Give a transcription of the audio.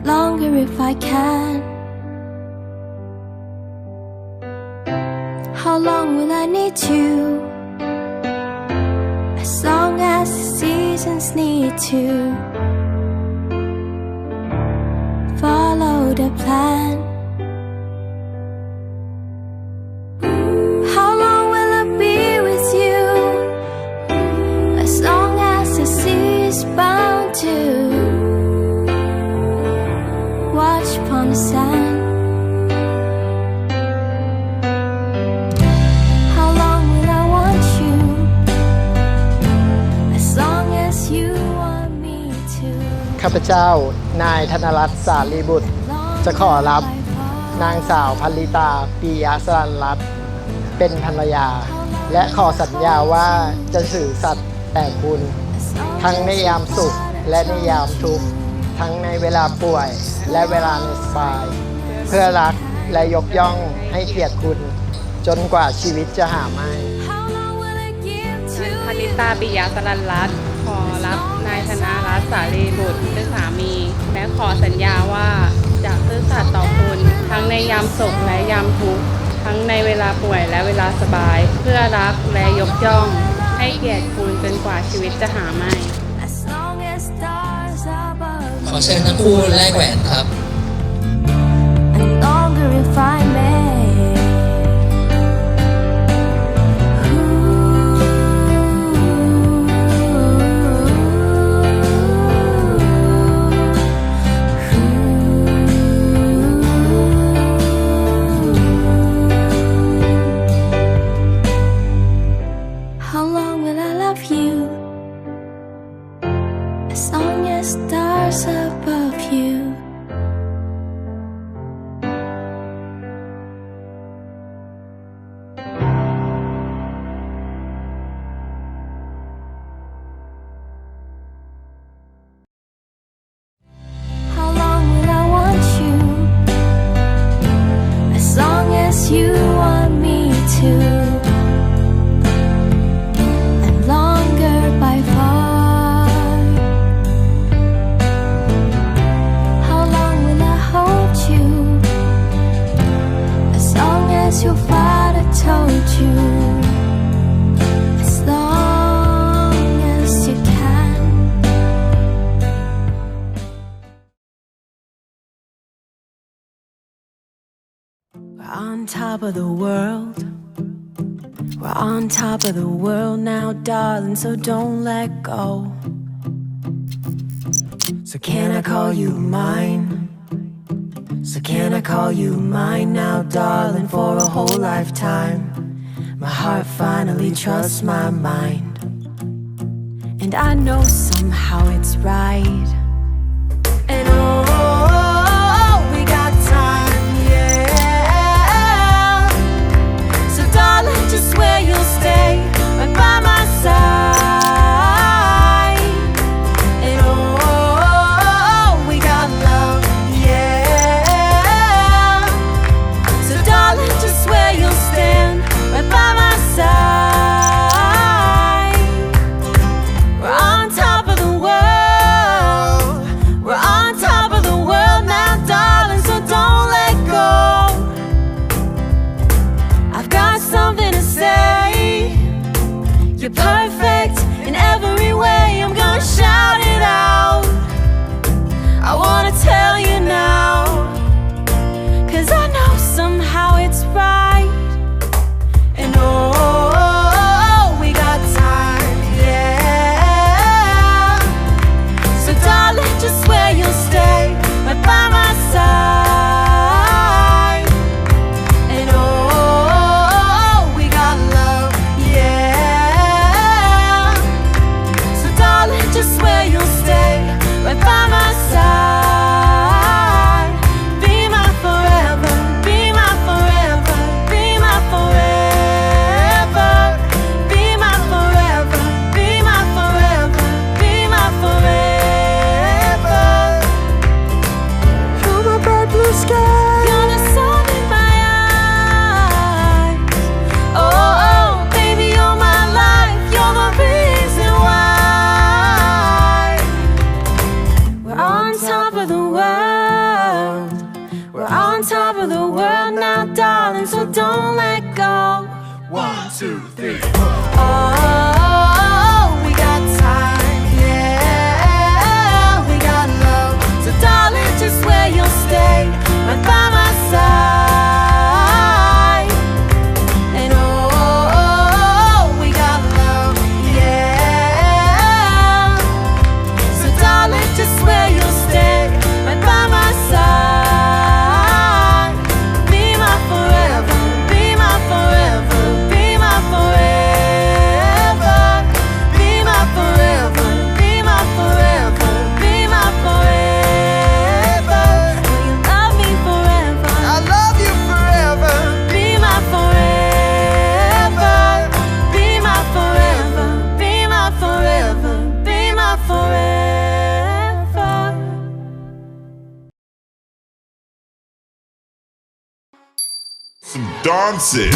longer if I can. How long will I need you? As long as the seasons need to follow the plan. How long will I be with you? As long as the sea is bound to watch upon the sand. How long will I want you? As long as you want me to. ข้าพเจ้านายธนรัตน์สารีบุตรจะขอรับนางสาวพัลลิตาปิยะสรัญรัตน์เป็นภรรยาและขอสัญญาว่าจะสื่อสัตย์แต่คุณทั้งในยามสุขและในยามทุกข์ทั้งในเวลาป่วยและเวลาในสบายเพื่อรักและยกย่องให้เกียรติคุณจนกว่าชีวิตจะหาไม่พัลลิตาปิยะสรัญรัตน์ขอรับนายธนรัตน์สารีบุตรเป็นสามีและขอสัญญาว่าจะซื่อสัตย์ต่อคุณทั้งในยามสุขและยามทุกข์ทั้งในเวลาป่วยและเวลาสบายเพื่อรักและยกย่องให้เกียรติคุณจนกว่าชีวิตจะหาไม่ขอเชิญทั้งคู่แลกแหวนครับStars above you. How long will I want you? As long as you want me to, and longer by far. As your father told you, as long as you can. We're on top of the world. We're on top of the world now, darling, so don't let go. So can I call you mine?So can I call you mine now, darling, for a whole lifetime? My heart finally trusts my mind, and I know somehow it's right. And oh, we got time, yeah. So darling, just swear you'll stay right by my side.We're on top of the world. 2, 3, 4. Oh, we got time, yeah, we got love. So darling, just where you'll stay, right by my side. And oh, we got love, yeah. So darling, just where you'll stay, right by my side. Be my forever, be my forever, be my forever. Be my forever, be my forever, be my forever. Will you love me forever? I love you forever. Be my forever, be my forever, be my forever, be my forever. Some dancing.